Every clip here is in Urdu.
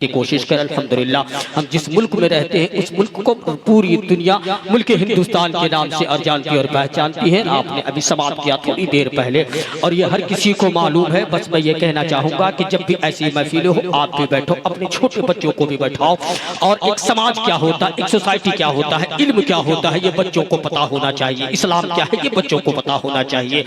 کی کوشش کریں۔ الحمدللہ ہم جس ملک میں رہتے ہیں اس ملک کو پوری دنیا ملک ہندوستان کے نام سے جانتی اور پہچانتی ہے۔ آپ نے ابھی سماعت کیا تھوڑی دیر پہلے، اور یہ ہر کسی کو معلوم ہے۔ بس میں یہ کہنا چاہوں گا کہ جب بھی ایسی محفلیں ہو آپ بھی بیٹھو، اپنے چھوٹے بچوں کو بھی بیٹھاؤ، اور ایک سماج کیا ہوتا ہے، ایک سوسائٹی کیا ہوتا ہے، علم کیا ہوتا ہے، یہ بچوں کو پتا ہونا چاہیے۔ اسلام کیا ہے یہ بچوں کو پتا ہونا چاہیے۔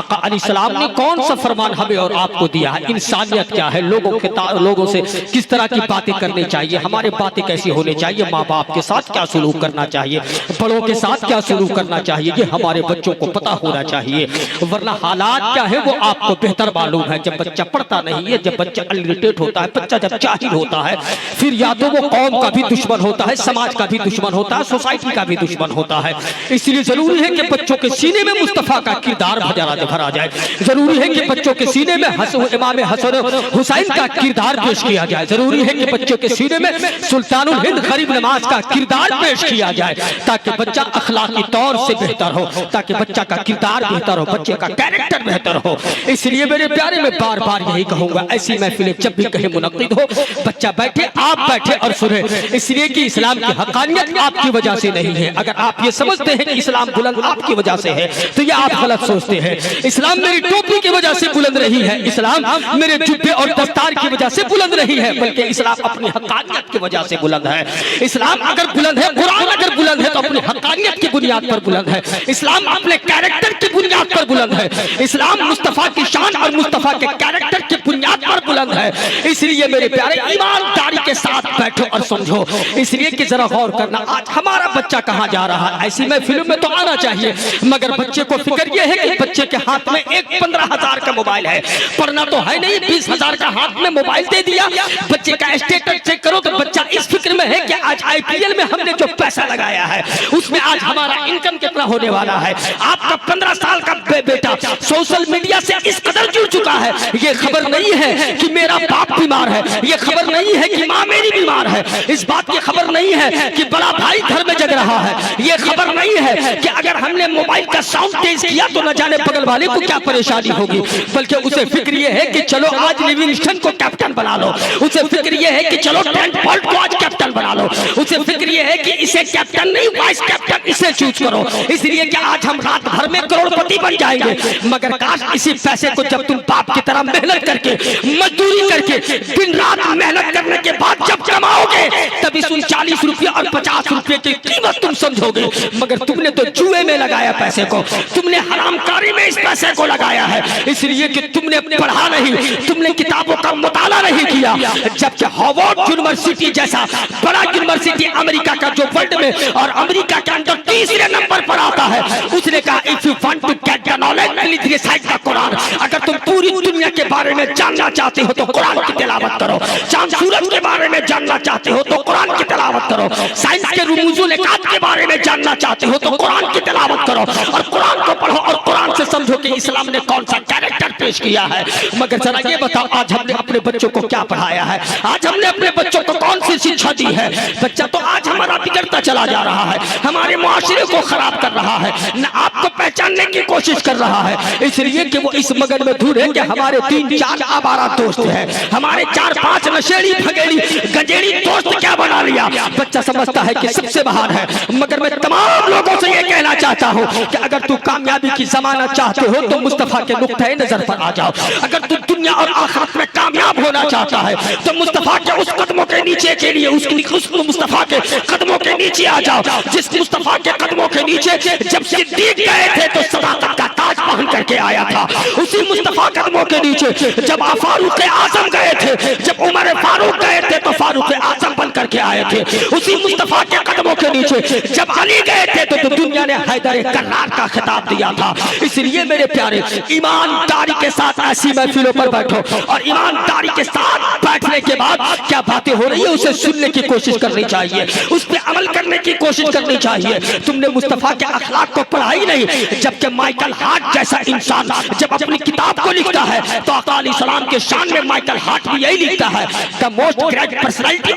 آقا علیہ السلام نے کون سا فرمان ہمیں اور آپ کو دیا ہے، انسانیت کیا ہے، لوگوں سے کس طرح کی باتیں کرنی چاہیے، ہمارے باتیں کیسی ہونی چاہیے، ماں باپ کے ساتھ کیا سلوک کرنا چاہیے، بڑوں کے ساتھ کیا سلوک کرنا چاہیے، یہ ہمارے بچوں کو پتا ہونا چاہیے۔ ورنہ حالات کیا ہے وہ آپ کو بہتر معلوم ہے۔ جب بچہ پڑھتا نہیں ہے، جب بچہ انلیٹریٹ ہوتا ہے، بچہ جب جاہل ہوتا ہے، پھر یا تو وہ قوم کا بھی دشمن ہوتا ہے، سماج کا بھی دشمن ہوتا ہے، سوسائٹی کا بھی دشمن ہوتا ہے۔ اس لیے ضروری ہے کہ بچوں کے سینے میں مصطفیٰ کا کردار بھرا جائے، ضروری ہے کہ بچوں کے سینے میں امام حسن حسین کا کردار پیش کیا جائے، ضروری ہے کہ بچوں کے سینے میں سلطان الہند غریب نواز کا کردار پیش کیا جائے، تاکہ بچہ اخلاقی طور سے بہتر ہو، تاکہ بچہ کا کردار بہتر ہو، بچے کا کیریکٹر بہتر ہو۔ اس لیے میرے پیارے میں بار بار یہی کہوں گا، ایسی محفلیں جب بھی کہیں منعقد ہو، بچہ بیٹھے، آپ بیٹھے اور سنیں، اس لیے کہ اسلام کی حقانیت آپ کی وجہ سے نہیں ہے۔ اگر آپ یہ سمجھتے ہیں کہ اسلام بلند آپ کی وجہ سے ہے تو یہ آپ غلط سوچتے ہیں۔ اسلام میری ٹوپی کی وجہ سے بلند رہی ہے، اسلام میرے جبے اور دستار کی وجہ سے بلند رہی ہے، بلکہ اسلام اپنی حقانیت کی وجہ سے بلند ہے۔ اسلام اگر بلند ہے، قرآن اگر بلند ہے تو اپنی حقانیت کی بنیاد پر بلند ہے، اسلام اپنے کیریکٹر کی بنیاد پر بلند ہے، اسلام مصطفیٰ کی شان اور مصطفیٰ کے کیریکٹر کی بنیاد پر بلند ہے۔ اس لیے میرے پیارے ایمانداری کے ساتھ بیٹھو اور سمجھو، اس لیے کہ ذرا غور کرنا، آج ہمارا بچہ کہاں جا رہا ہے۔ ایسی میں فلم میں تو آنا چاہیے، مگر بچے کو فکر یہ ہے کہ بچے کے ہاتھ میں ایک 15,000 کا موبائل ہے، پڑھنا تو ہے نہیں، 20,000 کا ہاتھ میں موبائل دے دیا۔ بچے کا اسٹیٹس چیک کرو تو بچہ اس فکر میں ہے کہ آج IPL میں ہم نے جو پیسہ لگایا ہے اس میں آج ہمارا انکم کتنا ہونے والا ہے۔ آپ کا 15 سال کا بیٹا سوشل میڈیا سے اس قدر جڑ چکا ہے، یہ خبر نہیں ہے کہ میرا باپ بیمار ہے، یہ خبر نہیں ہے کہ ماں میری بیمار ہے، اس بات کی خبر نہیں ہے کہ بڑا بھائی گھر میں جگ رہا ہے، یہ خبر نہیں ہے کہ اگر ہم نے موبائل کا ساؤنڈ تیز کیا تو نہ جانے بغل والے کو کیا پریشانی ہوگی، بلکہ اسے فکر یہ ہے کہ چلو آج لیونگسٹن کو کیپٹن بنا لو، اسے فکر یہ ہے کہ چلو ٹرینٹ بولٹ کو آج کیپٹن بنا لو، اسے فکر یہ ہے کہ اسے کیپٹن نہیں وائس کیپٹن اسے چوز کرو، اس لیے کہ آج ہم رات بھر میں کروڑپتی بن جائیں گے۔ مگر کاش اسی پیسے کو جب تم باپ کی طرح محنت کر کے، مزدوری کر کے، دن رات محنت کرنے کے بعد جب کماؤ گے تب اس 39 روپے اور 50 روپے کی قیمت تم سمجھو گے، مگر تم نے تو جوئے میں لگایا پیسے کو، تم نے حرام کاری میں اس پیسے کو لگایا ہے، اس لیے کہ تم نے پڑھا نہیں، تم نے کتابوں کا مطالعہ نہیں کیا۔ جبکہ ہارورڈ یونیورسٹی جیسا بڑا یونیورسٹی امریکہ کا جو ورلڈ میں اور امریکہ کے اندر تیسرے نمبر پر آتا ہے، اس نے کہا if you want to get the knowledge please recite the قرآن۔ اگر تم پوری دنیا کے بارے میں جاننا چاہتے ہو تو قرآن کی تلاوت کرو، چاند سورج کے بارے میں جاننا چاہتے ہو تو قرآن کی تلاوت کرو، سائنس کے رموز و نکات کے بارے میں جاننا چاہتے ہو تو قرآن کی تلاوت کرو، اور قرآن کو پڑھو اور قرآن سے سمجھو کہ اسلام نے کون سا کیریکٹر پیش کیا ہے۔ مگر ذرا یہ بتاؤ آج ہم نے اپنے بچوں کو کیا پڑھایا ہے، آج ہم نے اپنے بچوں کو کون سی شکشا دی ہے۔ بچہ تو آج ہمارا بگڑتا چلا جا رہا ہے، ہمارے معاشرے کو خراب کر رہا ہے، نہ آپ کو پہچاننے کی کوشش کر رہا ہے، اس لیے کہ وہ اس مگن میں دھور ہے کہ ہمارے 3-4 آوارہ دوست ہیں، ہمارے 4-5 نشیڑی بھگیڑی گجیڑی دوست کیا بنا لیا۔ بچہ سمجھتا ہے کہ سب سے باہر ہے، مگر میں تمام لوگوں سے یہ کہنا چاہتا ہوں کہ اگر تو کامیابی کی ضمانت چاہتے ہو تو مصطفیٰ کے نقطۂ نظر پر آ جاؤ، اگر تو دنیا اور آخرت میں کامیاب ہونا چاہتا ہے تو مصطفیٰ کے اس قدموں کے نیچے کے لیے اس مصطفیٰ کے قدموں کے نیچے آ جاؤ، جس مصطفیٰ کے قدموں کے نیچے جب صدیق گئے تھے تو صداقت کا تاج پہن کر کے آیا تھا، اسی مصطفیٰ قدموں کے نیچے جب فاروق اعظم گئے تھے، جب عمر فاروق گئے تھے تو فاروق اعظم بن کر کے آئے تھے، اسی مصطفیٰ کے قدموں کے نیچے جب علی گئے تھے تو دنیا نے حیدر کرار کا خطاب دیا تھا۔ اس لیے میرے پیارے ایمانداری کے ساتھ ایسی محفلوں پر بیٹھو، اور ایمانداری کے ساتھ بیٹھنے کے بعد کیا باتیں ہو رہی ہیں اسے سننے کی کوشش کرنی چاہیے، اس پہ عمل کرنے کی کوشش کرنی چاہیے۔ تم نے مصطفیٰ کے اخلاق کو پڑھا ہی نہیں، جبکہ مائیکل ہارٹ جیسا انسان جب اپنی کتاب کو لکھتا ہے تو آقا علیہ السلام کے شان میں مائیکل ہارٹ بھی یہی لکھتا ہے، the most great personality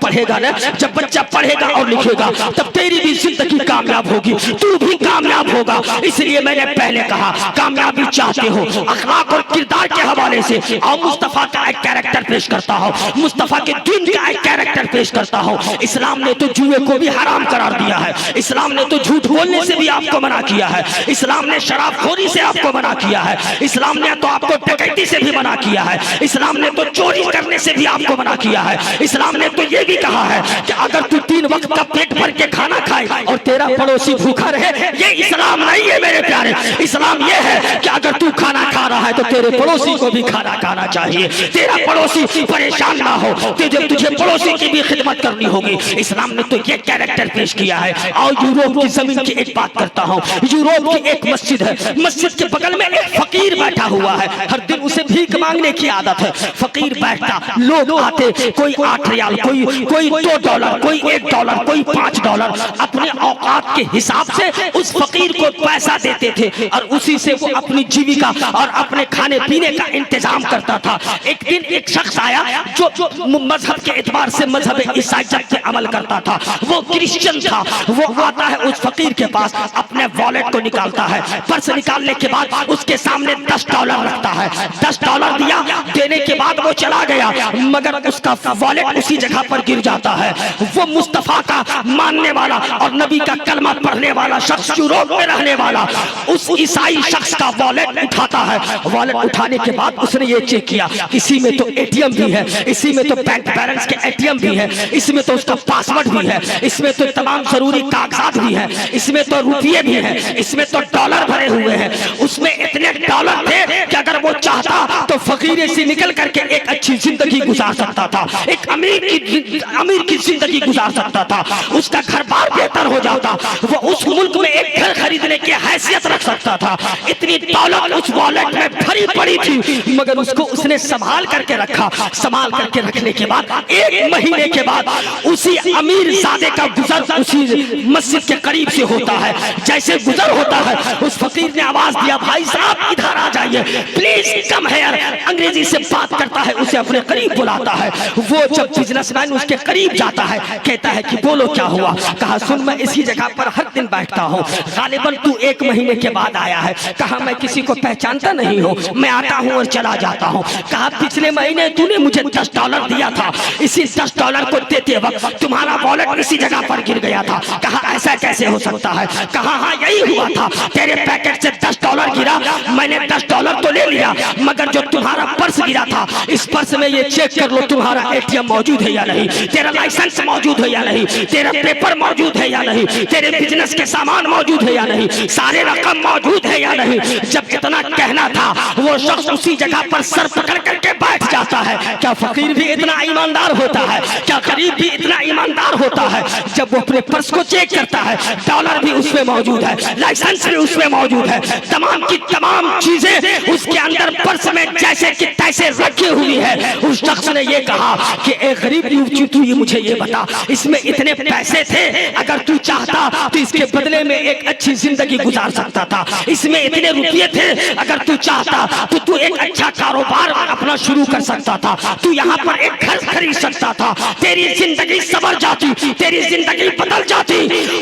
پڑھے گا نا، جب بچہ پڑھے گا اور لکھے گا تب تیری بھی زندگی کامیاب ہوگی، تو بھی کامیاب ہوگا۔ اس لیے میں نے پہلے کہا کامیابی چاہتے ہو اخلاق اور کردار کے حوالے سے اور مصطفیٰ کا ایک کیریکٹر پیش کرتا ہوں، مصطفیٰ کے دین کا ایک کیریکٹر پیش کرتا ہوں۔ اسلام نے تو جوئے کو بھی حرام قرار دیا ہے، اسلام نے تو جھوٹ بولنے سے بھی آپ کو منع کیا ہے، اسلام نے شراب خوری سے آپ کو منع کیا ہے، اسلام نے تو آپ کو ڈکیتی سے بھی منع کیا ہے، اسلام نے تو چوری کرنے سے بھی آپ کو منع کیا ہے، اسلام نے تو یہ بھی کہا ہے کہ اگر تو 3 وقت کا پیٹ بھر کے کھانا کھائے اور تیرا پڑوسی بھوکا رہے، یہ اسلام نہیں ہے میرے پیارے۔ اسلام یہ ہے کہ اگر تو کھانا کھا رہا ہے تو تیرے پڑوسی کو بھی کھانا کھانا چاہیے، تیرا پڑوسی پریشان نہ ہو، تجھے پڑوسی کی بھی خدمت کرنی ہوگی۔ اسلام نے تو یہ کیریکٹر پیش کیا ہے۔ اور یوروپ کی زمین کی ایک بات کرتا ہوں، یوروپ کی ایک مسجد ہے، مسجد کے بغل میں ایک فقیر بیٹھا ہوا ہے، ہر دن اسے بھیک مانگنے کی عادت ہے۔ فقیر بیٹھتا، لوگ آتے، کوئی 8 ریال، کوئی 2 ڈالر، کوئی 1 ڈالر، کوئی 5 ڈالر، اپنے اوقات کے حساب سے اس فقیر کو پیسہ دیتے تھے اور اسی سے وہ اپنی جیویکا اور اپنے کھانے پینے کا انتظام کرتا تھا۔ ایک دن ایک شخص آیا جو مذہب کے اعتبار سے مذہب عیسائیت پہ عمل کرتا تھا، وہ کرسچن تھا۔ وہ آتا ہے اس فقیر کے پاس، اپنے والیٹ کو نکالتا ہے، پرس نکالنے کے بعد اس کے سامنے 10 ڈالر رکھتا ہے، 10 ڈالر دیا، دینے کے بعد وہ چلا گیا، مگر اس کا والیٹ اسی جگہ پر گر جاتا ہے۔ وہ مصطفیٰ کا ماننے والا اور نبی کا کلمہ پڑھنے والا شخص، یوروپ میں رہنے والا، اس عیسائی شخص کا والیٹ اٹھاتا ہے۔ والیٹ اٹھانے کے بعد اس نے یہ چیک کیا، اسی میں تو ATM بھی ہے، اسی میں تو بینک بیلنس کے ATM بھی ہے، اس میں تو اس کا پاسورڈ بھی ہے، اس میں تو تمام ضروری کاغذات بھی ہیں، اس میں تو روپیے بھی ہیں، اس میں تو ڈالر بھرے ہوئے ہیں۔ اس میں اتنے ڈالر تھے کہ اگر وہ چاہتا تو فقیر سے نکل کر کے ایک اچھی زندگی گزار سکتا تھا، ایک امیر کی زندگی گزار سکتا تھا، اس کا گھر بار بہتر ہو جاتا، وہ اس ملک میں ایک گھر خریدنے کی حیثیت رکھ سکتا تھا۔ اتنی دولت اس والیٹ میں بھری پڑی تھی، مگر اس کو اس نے سنبھال کر کے رکھا۔ سنبھال کر کے رکھنے کے بعد 1 مہینے کے بعد اسی امیر زادے کا گزر اسی مسجد کے قریب سے ہوتا ہے۔ جیسے گزر ہوتا ہے، اس فقیر نے آواز دیا، بھائی صاحب ادھر آ جائیے، پلیز کم ہیئر۔ انگریزی سے بات کرتا ہے، اسے اپنے قریب بلاتا ہے۔ وہ جب بزنس مین اس کے قریب جاتا ہے، کہتا ہے کہ بولو کیا ہوا؟ کہا سن، میں اسی جگہ پر ہر دن بیٹھتا ہوں، غالباً تو 1 مہینے کے بعد آیا ہے۔ کہا میں کسی کو پہچانتا نہیں ہوں، میں آتا ہوں اور چلا جاتا ہوں۔ کہا پچھلے مہینے تو نے مجھے 10 ڈالر دیا تھا، اسی 10 ڈالر کو دیتے وقت تمہارا والیٹ اسی جگہ پر گر گیا تھا۔ کہا ایسا کیسے ہو سکتا ہے؟ کہا ہاں یہی ہوا تھا، تیرے پیکٹ سے 10 ڈالر گرا، میں نے 10 ڈالر تو لے لیا، مگر جو تمہارا پرس گرا تھا، اس پرس میں یہ چیک کر لو تمہارا ATM موجود ہے یا نہیں، تیرا لائسنس موجود ہے یا نہیں، تیرا پیپر موجود ہے یا نہیں، تیرے بزنس کے سامان موجود ہے یا نہیں، سارے رقم موجود ہے یا نہیں۔ جب اتنا کہنا تھا، وہ شخص اسی جگہ پر سر پکڑ کر کے بیٹھ جاتا ہے۔ کیا فقیر بھی اتنا ایماندار ہوتا ہے؟ کیا غریب بھی اتنا ایماندار ہوتا ہے؟ جب وہ اپنے پرس کو چیک کرتا ہے، ڈالر بھی اس میں موجود ہے، لائسنس بھی اس میں موجود ہے، تمام کی تمام چیزیں اس کے اندر پرس میں جیسے کہ تیسے رکھی ہوئی ہے۔ اس شخص نے یہ کہا کہ اے غریب، تو یہ مجھے یہ بتا، اس میں اتنے پیسے تھے، اگر تو چاہتا تو اس کے بدلے میں ایک اچھی زندگی گزار سکتا تھا، اس میں اتنے روپیے تھے، اگر تو چاہتا تو تو ایک اچھا کاروبار اپنا شروع کر سکتا تھا، تو یہاں پر ایک گھر خرید سکتا تھا، تیری زندگی سنور جاتی، تیری زندگی بدل جاتی۔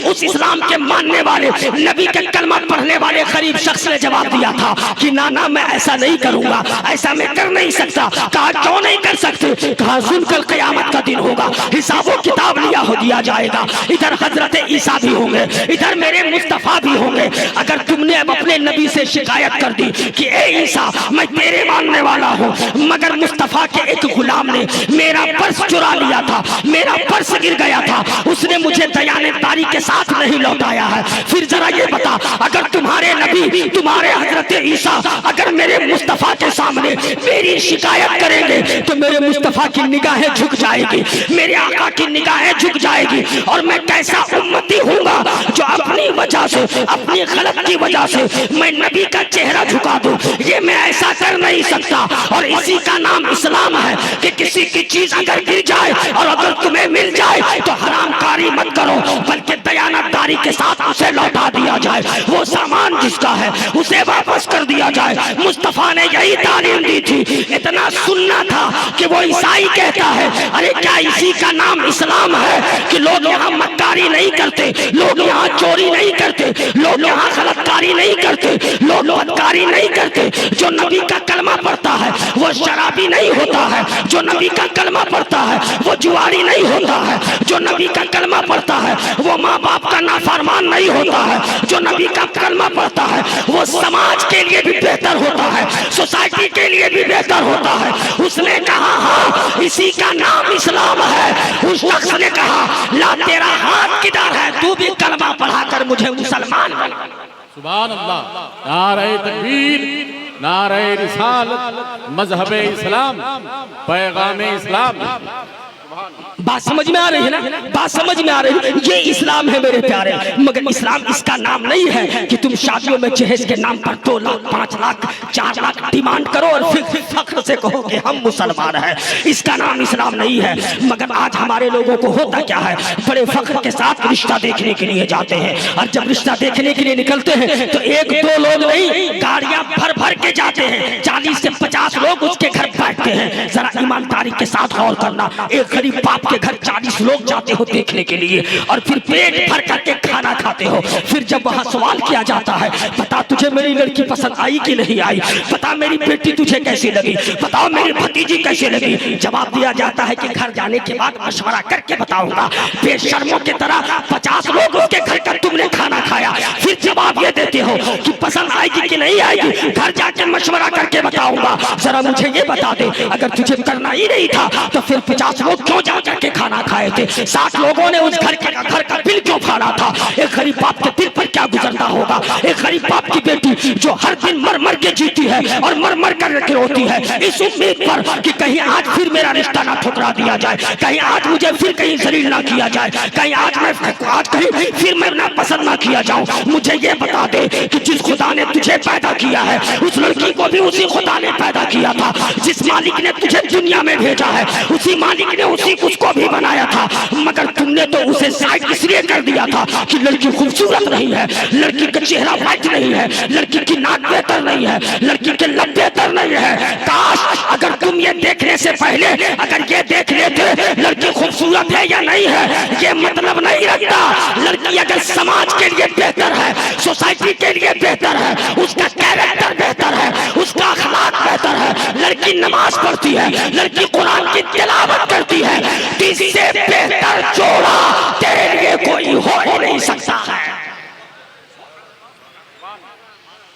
اس اسلام کے ماننے والے، نبی کے کلمہ پڑھنے والے غریب شخص نے جواب دیا تھا کہ نانا میں ایسا نہیں کروں گا، ایسا میں کر نہیں سکتا۔ کہا کیوں نہیں کر سکتے؟ کہا سن، کل قیامت کا دن ہوگا، حساب و کتاب لیا ہو دیا جائے گا، ادھر حضرت عیسیٰ بھی ہوں گے، ادھر میرے مصطفیٰ بھی ہوں گے۔ اگر تم نے اب اپنے نبی سے شکایت کر دی کہ اے عیسیٰ میں تیرے ماننے والا ہوں، مگر مصطفیٰ کے ایک غلام نے میرا پرس چرا لیا تھا، میرا پرس گر گیا تھا، اس نے مجھے دیانتداری کے ساتھ نہیں لوٹایا ہے، پھر ذرا یہ بتا، اگر تمہارے نبی، تمہارے حضرت عیسیٰ اگر میرے مصطفیٰ کے سامنے میری شکایت کریں گے تو میرے مصطفیٰ کی نگاہیں جھک جائے گی، میرے آقا کی نگاہیں جھک جائے گی، اور میں کیسا امتی ہوں گا جو اپنی وجہ سے، اپنی غلط کی وجہ سے میں نبی کا چہرہ جھکا دوں؟ یہ میں ایسا کر نہیں سکتا۔ اور اسی کا نام اسلام ہے کہ کسی کی چیز اگر گر جائے اور اگر تمہیں مل جائے تو حرام کاری مت کرو، بلکہ دیانتداری کے ساتھ اسے لوٹا دیا جائے۔ وہ سامان جس کا ہے اسے واپس کر دیا جائے. مصطفیٰ نے یہی تعلیم دی تھی. اتنا سننا تھا کہ وہ عیسائی کہتا ہے ارے کیا اسی کا نام اسلام ہے کہ لوگ یہاں مکاری نہیں کرتے, لوگ یہاں چوری نہیں کرتے, لوگ یہاں غلط کاری نہیں کرتے, لوگ بدکاری نہیں کرتے. جو نبی کا کلمہ پڑھتا ہے وہ شرابی نہیں ہوتا ہے, جو نبی کا کلمہ پڑھتا ہے وہ جواری نہیں ہوتا ہے, جو نبی کا کلمہ پڑھتا ہے وہ ماں باپ کا نافرمان نہیں ہوتا ہے, جو نبی کا کلمہ پڑھتا ہے وہ سماج کے لیے بھی بہتر ہوتا ہے, سوسائٹی کے لیے بھی بہتر ہوتا ہے. اس نے کہا ہاں اسی کا نام اسلام ہے. اس شخص نے کہا لا تیرا ہاتھ کدھر ہے, تو بھی کلمہ پڑھا کر مجھے مسلمان بنا. سبحان اللہ. نعرہ تکبیر, نعرہ رسالت, مذہب اسلام, پیغام اسلام. بات سمجھ میں آ رہی ہے نا, بات سمجھ میں آ رہی ہے. یہ اسلام ہے میرے پیارے, مگر اسلام اس کا نام نہیں ہے کہ تم شادیوں میں جہیز کے نام پر 2 لاکھ 5 لاکھ 4 لاکھ ڈیمانڈ کرو اور پھر فخر سے کہو کہ ہم مسلمان ہیں. اس کا نام اسلام نہیں ہے. مگر آج ہمارے لوگوں کو ہوتا کیا ہے, بڑے فخر کے ساتھ رشتہ دیکھنے کے لیے جاتے ہیں, اور جب رشتہ دیکھنے کے لیے نکلتے ہیں تو 1-2 لوگ نہیں, گاڑیاں بھر بھر کے جاتے ہیں. 40 سے 50 لوگ اس کے گھر بیٹھتے ہیں. ذرا ایمانداری کے ساتھ غور کرنا, ایک غریب باپ کے گھر 40 لوگ جاتے ہو دیکھنے کے لیے, اور پھر پیٹ بھر کر کے کھانا کھاتے ہو. پھر جب وہاں سوال کیا جاتا ہے بتا تجھے میری لڑکی پسند آئی کہ نہیں آئی, بتا میری بیٹی تجھے کیسی لگی, بتاؤ میری بھتیجی کیسی لگی, جواب دیا جاتا ہے کہ گھر جانے کے بعد مشورہ کر کے بتاؤں گا. بے شرموں کی طرح 50 لوگ اس کے گھر کا تم نے کھانا کھایا, پھر جواب یہ دیتے ہو کہ پسند آئے گی کہ نہیں آئے گی, گھر جا کے مشورہ کر کے بتاؤں گا. ذرا مجھے یہ بتا دے, اگر تجھے کرنا ہی نہیں تھا تو پھر 50 لوگ کیوں جا کر کے کھانا کھائے تھے؟ 60 لوگوں نے اس گھر کا دل کیوں پھاڑا تھا؟ ایک غریب باپ کے دل پر کیا گزرتا ہوگا؟ ایک غریب باپ کی بیٹی جو ہر دن مر مر کے جیتی ہے اور مر مر کر کے روتی ہے اس امید پر کہ کہیں آج پھر میرا رشتہ نہ ٹھکرا دیا جائے, کہیں آج مجھے پھر کہیں ذلیل نہ کیا جائے, کہیں آج کہیں پھر میں نہ پسند نہ کیا جاؤں. مجھے یہ بتا دے کہ جس خدا نے تجھے پیدا کیا ہے اس لڑکی کو بھی اسی خدا نے پیدا کیا تھا. جس مالک نے تجھے دنیا میں بھیجا ہے اسی مالک نے اس کو بھی بنایا تھا. مگر تم نے تو اسے سائڈ اس لیے کر دیا تھا کہ لڑکی خوبصورت نہیں ہے, لڑکی کا چہرہ وائٹ نہیں ہے, لڑکی کی ناک بہتر نہیں ہے, لڑکی کے لب بہتر نہیں ہے. کاش اگر تم یہ دیکھنے سے پہلے اگر یہ دیکھ لیتے لڑکی خوبصورت ہے یا نہیں ہے یہ مطلب نہیں رکھتا. لڑکی اگر سماج کے لیے بہتر ہے, سوسائٹی کے لیے بہتر ہے, اس کا کیریکٹر بہتر ہے, اس کا اخلاق بہتر ہے, لڑکی نماز پڑھتی ہے, لڑکی قرآن کی تلاوت کرتی ہے, اس سے بہتر جوڑا تیرے لیے کوئی ہو ہی نہیں سکتا ہے.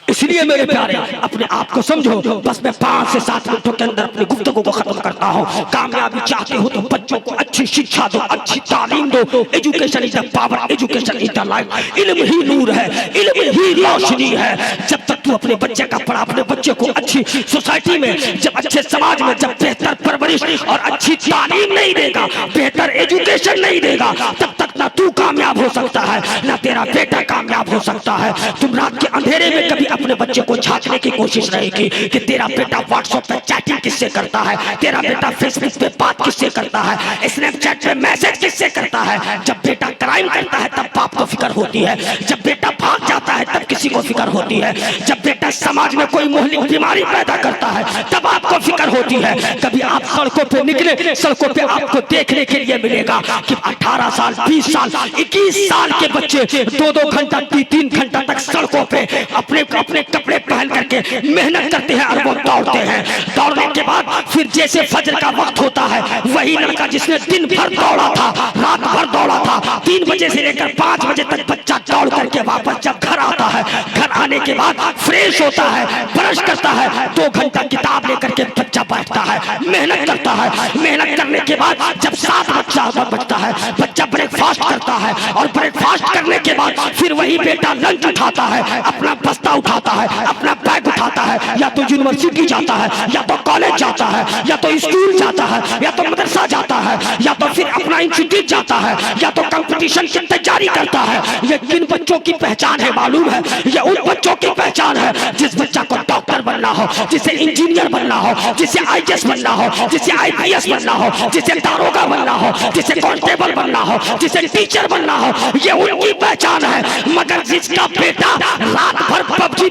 اس لیے میرے پیارے اپنے آپ کو سمجھو. بس میں 5 سے 7 منٹوں کے اندر اپنی گفتگو کو ختم کرتا ہوں. کامیابی چاہتے ہو تو بچوں کو اچھی شکشا دو, اچھی تعلیم دو. Education is the power, education is the life. علم ہی نور ہے, علم ہی روشنی ہے. جب تک تو اپنے بچے کا پڑھا, اپنے بچے کو اچھی سوسائٹی میں, جب اچھے سماج میں, جب بہتر پرورش اور اچھی تعلیم نہیں دے گا, بہتر ایجوکیشن نہیں دے گا, تب تک نہ تو کامیاب ہو سکتا ہے نہ تیرا بیٹا کامیاب ہو سکتا ہے. تم رات کے اندھیرے میں کبھی اپنے بچے کو جھانکنے کی کوشش رہے گی کہ تیرا بیٹا واٹس ایپ پہ چیٹنگ کس سے کرتا ہے, تیرا بیٹا فیس بک پہ بات کس سے کرتا ہے, اسنیپ چیٹ پہ میسج کس سے کرتا ہے. جب بیٹا کرائم کرتا ہے تب باپ کو فکر ہوتی ہے, جب بیٹا بھاگ جاتا ہے تب کسی کو فکر ہوتی ہے, جب بیٹا سماج میں کوئی مہلک بیماری پیدا کرتا ہے تب آپ کو فکر ہوتی ہے. کبھی آپ سڑکوں پہ نکلے, سڑکوں پہ آپ کو دیکھنے کے لیے ملے گا کہ 18 سال 20 سال 21 سال کے بچے 2-2 گھنٹہ 3-3 گھنٹہ تک سڑکوں پہ اپنے کپڑے پہن کر کے محنت کرتے ہیں اور وہ دوڑتے ہیں. دوڑنے کے بعد پھر جیسے فجر کا وقت ہوتا ہے وہی لڑکا جس نے دن بھر دوڑا تھا, رات بھر دوڑا تھا, 3 بجے سے لے کر 5 بجے تک بچہ دوڑ کر کے واپس جب گھر آتا ہے, گھر آنے کے بعد فریش ہوتا ہے, برش کرتا ہے, 2 گھنٹہ کتاب لے کر کے بچہ بیٹھتا ہے, محنت کرتا ہے. محنت کرنے کے بعد جب 7 بجتا ہے بچہ بریک فاسٹ کرتا ہے, اور بریک فاسٹ کرنے کے بعد پھر وہی بیٹا لنچ اٹھاتا ہے, اپنا بستہ اٹھاتا ہے, اپنا بیگ اٹھاتا ہے, یا تو یونیورسٹی جاتا ہے, یا تو کالج جاتا ہے, یا تو اسکول جاتا ہے, یا تو مدرسہ جاتا ہے, یا تو پھر اپنا انسٹیٹیوٹ جاتا ہے, یا تو کمپٹیشن کی تیاری کرتا ہے. یہ کن بچوں کی پہچان ہے معلوم ہے؟ یہ ان بچوں کی پہچان ہے جس بچہ کو ڈاکٹر بننا ہو, جسے انجینئر بننا ہو, جسے IAS بننا ہو, جسے IPS بننا ہو, جسے داروغہ بننا ہو, جسے کانسٹیبل بننا ہو, جسے ٹیچر بننا ہو. یہ ان کی پہچان ہے. مگر جس کا بیٹا رات بھر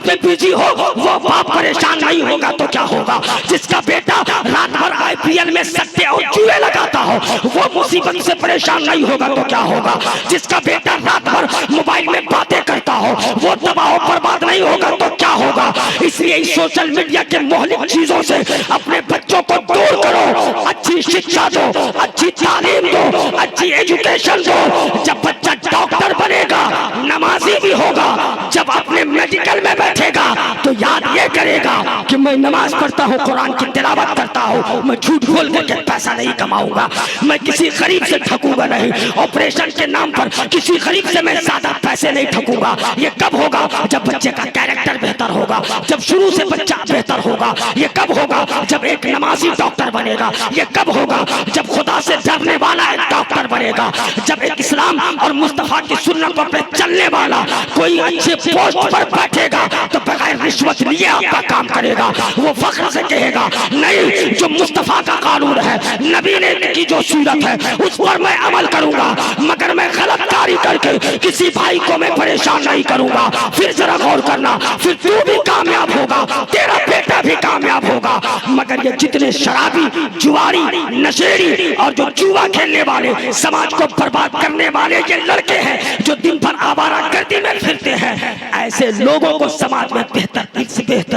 پہ بزی ہو وہ باپ پریشان نہیں ہوگا تو کیا ہوگا؟ جس کا بیٹا رات بھر IPL میں سٹے اور جوئے لگاتا ہو وہ مصیبت سے پریشان نہیں ہوگا تو کیا ہوگا؟ جس کا بیٹا رات بھر موبائل میں باتیں کرتا ہو وہ تباہ و برباد نہیں ہوگا تو کیا ہوگا؟ اس لیے اس سوشل میڈیا کے مہلک چیزوں سے اپنے بچوں کو دور کرو، اچھی شکشا دو، اچھی تعلیم دو، اچھی ایجوکیشن دو۔ جب بچہ ڈاکٹر بنے گا، نمازی بھی ہوگا، جب اپنے میڈیکل میں بیٹھے گا تو یاد یہ کرے گا کہ میں نماز پڑھتا ہوں، قرآن کی تلاوت کرتا ہوں، میں جھوٹ بول کر کے پیسہ نہیں کماؤں گا، میں کسی غریب سے ٹھگوں گا نہیں، آپریشن کے نام پر کسی غریب سے میں زیادہ پیسے نہیں ٹھگوں گا۔ یہ کب ہوگا؟ جب بچے کا کیریکٹر بہتر ہوگا، جب شروع سے بچہ بہتر ہوگا۔ یہ کب ہوگا؟ جب ایک نمازی ڈاکٹر بنے گا۔ یہ کب ہوگا؟ جب خدا سے ڈرنے والا ایک ڈاکٹر بنے گا، جب ایک اسلام اور مصطفیٰ کی سنتوں پہ چلنے والا کوئی اچھے پوسٹ پر بیٹھے گا تو بغیر رشوت لیے آپ کا کام کرے گا۔ وہ فخر سے کہے گا نہیں، جو مصطفیٰ کا قانون ہے، نبی نے کی جو سیرت ہے اس پر میں عمل کروں گا، مگر میں غلط کاری کر کے کسی بھائی کو میں پریشان نہیں کروں گا۔ پھر ذرا غور کرنا، پھر تو بھی کامیاب ہوگا، تیرا بیٹا بھی کامیاب ہوگا۔ مگر یہ جتنے شرابی، جواری، نشیڑی اور جو جوا کھیلنے والے، سماج کو برباد کرنے والے یہ لڑکے ہیں جو دن بھر آوارہ گردی میں پھرتے ہیں، ایسے لوگوں کو سماج میں بہتر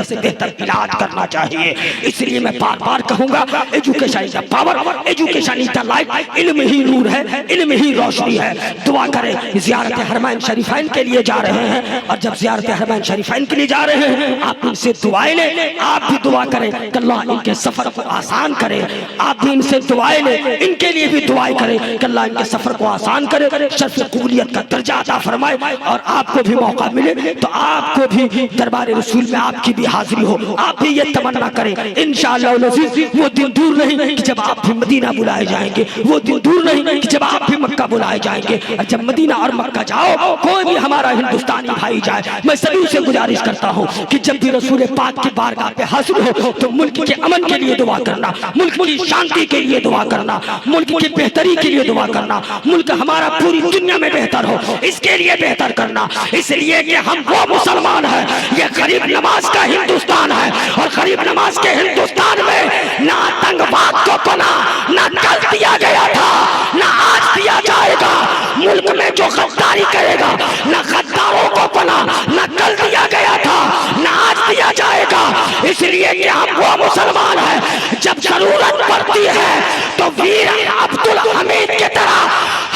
سے بہتر علاج کرنا چاہیے۔ اس لیے میں بار بار کہوں گا، education is power, education is light, علم ہی نور ہے، علم ہی روشنی ہے۔ دعا کریں، زیارت حرمین شریفین کے لیے جا رہے ہیں، اور جب زیارت حرمین شریفین کے لیے جا رہے ہیں آپ ان سے دعائیں لیں، آپ بھی دعا کریں کہ اللہ ان کے سفر کو آسان کرے۔ آپ بھی ان سے دعائیں لیں، ان کے لیے بھی دعائیں کریں کہ اللہ ان کے سفر کو آسان کرے، شرف قبولیت کا درجہ عطا فرمائے، اور آپ کو بھی موقع ملے تو آپ کو بھی دربار رسول میں آپ کی بھی حاضری ہو۔ آپ بھی یہ تمنا کریں انشاءاللہ العزیز، وہ دن دور نہیں کہ جب آپ بھی مدینہ بلائے جائیں گے، وہ دن دور نہیں کہ جب آپ بھی مکہ بلائے جائیں گے۔ اور جب مدینہ اور مکہ جاؤ، کوئی بھی ہمارا ہندوستانی بھائی جائے، میں سبھی سے گزارش کرتا ہوں کہ جب بھی رسول پاک کی بارگاہ پہ حاضر ہو تو ملک کے امن کے لیے دعا کرنا، ملک کی شانتی کے لیے دعا کرنا، ملک کی بہتری کے لیے دعا کرنا، ملک ہمارا پوری دنیا میں بہتر ہو اس کے لیے بہتر کرنا۔ اس لیے کہ ہم وہ مسلمان ہیں، یہ غریب نواز کا ہندوستان ہے، اور غریب نواز کے ہندوستان میں نہ آتنکواد کو پناہ نہ کل دیا گیا تھا، نہ آج دیا جائے گا۔ ملک میں جو غداری کرے گا، نہ غداروں کو پناہ نہ کل دیا گیا تھا، نہ آج دیا جائے گا۔ اس لیے کہ ہم وہ مسلمان ہیں، جب ضرورت پڑتی ہے تو ویر عبدالحمید کی طرح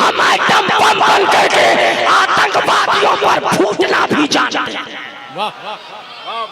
ہم ایٹم بم بن کر کے آتنکوادیوں پر پھوٹنا بھی جانتے ہیں۔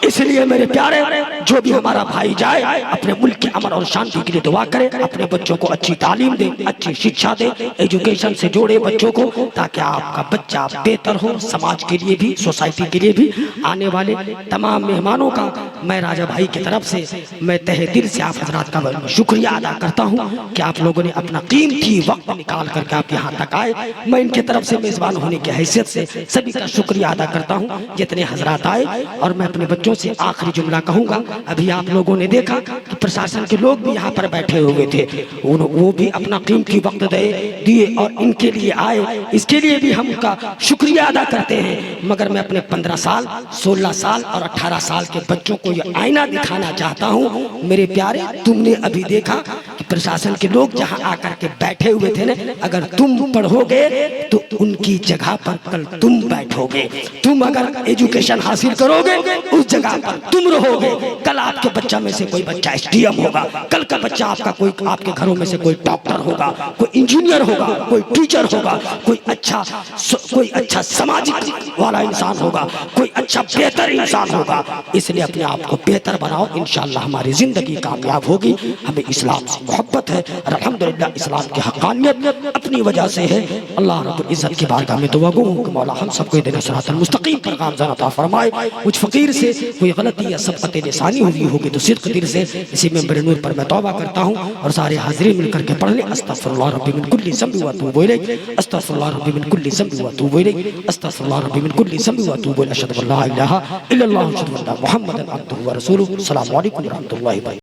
اس لیے میرے پیارے، جو بھی ہمارا بھائی جائے اپنے ملک کی امن اور شانتی کے لیے دعا کرے، اپنے بچوں کو اچھی تعلیم دے، اچھی شکشا دے، ایجوکیشن سے جوڑے بچوں کو، تاکہ آپ کا بچہ بہتر ہو، سماج کے لیے بھی، سوسائٹی کے لیے بھی۔ آنے والے تمام مہمانوں کا میں راجہ بھائی کی طرف سے میں تہہ دل سے آپ حضرات کا شکریہ ادا کرتا ہوں کہ آپ لوگوں نے اپنا قیمتی وقت نکال کر کے آپ یہاں تک آئے۔ میں ان کی طرف سے میزبان ہونے کی حیثیت سے سبھی کا شکریہ ادا کرتا ہوں جتنے حضرات آئے۔ اور میں اپنے بچوں سے آخری جملہ کہوں گا، ابھی آپ لوگوں نے دیکھا کہ پرشاسن کے لوگ بھی یہاں پر بیٹھے ہوئے تھے، وہ بھی اپنا قیمتی وقت دیے اور ان کے لیے آئے، اس کے لیے بھی ہم کا شکریہ ادا کرتے ہیں۔ مگر میں اپنے 15 سال، 16 سال اور 18 سال کے بچوں کو یہ آئینہ دکھانا چاہتا ہوں۔ میرے پیارے، تم نے ابھی دیکھا کہ پرشاسن کے لوگ جہاں آ کر کے بیٹھے ہوئے تھے نا، اگر تم پڑھو گے تو ان کی جگہ پر کل تم بیٹھو گے۔ تم اگر ایجوکیشن حاصل کرو گے اس جگہ پر تم رہو گے۔ کل آپ کے بچہ میں سے کوئی بچہ SDM ہوگا، کل کا بچہ آپ کا کوئی، آپ کے گھروں میں سے کوئی ڈاکٹر ہوگا، کوئی انجینئر ہوگا، کوئی ٹیچر ہوگا، کوئی اچھا سماجی والا انسان ہوگا، کوئی اچھا بہتر انسان ہوگا۔ اس لیے اپنے آپ کو بہتر بناؤ، انشاءاللہ ہماری زندگی کامیاب ہوگی۔ ہمیں اسلام سے محبت ہے اور الحمدللہ اسلام کی حقانیت اپنی وجہ سے ہے۔ اللہ رب العزت کی بارگاہ میں دعا گو کہ مولا ہم سب کو ہدایت صراط المستقیم پر گامزن عطا فرمائے۔ مجھ فقیر سے کوئی غلطی یا سبقت لسانی ہوئی ہوگی تو صدق دل سے اسی منبر نور پر میں توبہ کرتا ہوں، اور سارے حاضرین مل کر کے پڑھ لیں، استغفر اللہ ربی من کل ذنب و اتوب الیہ، استغفر اللہ ربی من کل ذنب و اتوب الیہ، استغفر اللہ ربی من کل ذنب و اتوب الیہ، اشہد ان لا الہ الا اللہ، اشہد ان محمدا عبدہ و رسولہ۔ السلام علیکم و رحمۃ اللہ وبرکاتہ۔